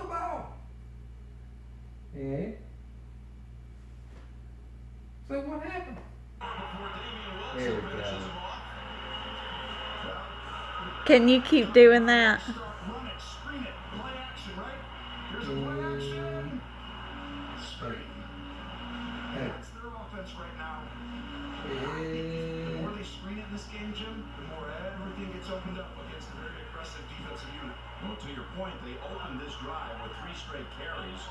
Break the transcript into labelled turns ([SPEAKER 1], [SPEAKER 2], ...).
[SPEAKER 1] the ball. Yeah. So what happened? There we go.
[SPEAKER 2] Can you keep doing that?
[SPEAKER 3] That's their offense right now. The more they screen it in this game, Jim, the more everything gets opened up against a very aggressive defensive unit.
[SPEAKER 4] Well, to your point, they opened this drive with 3 straight carries.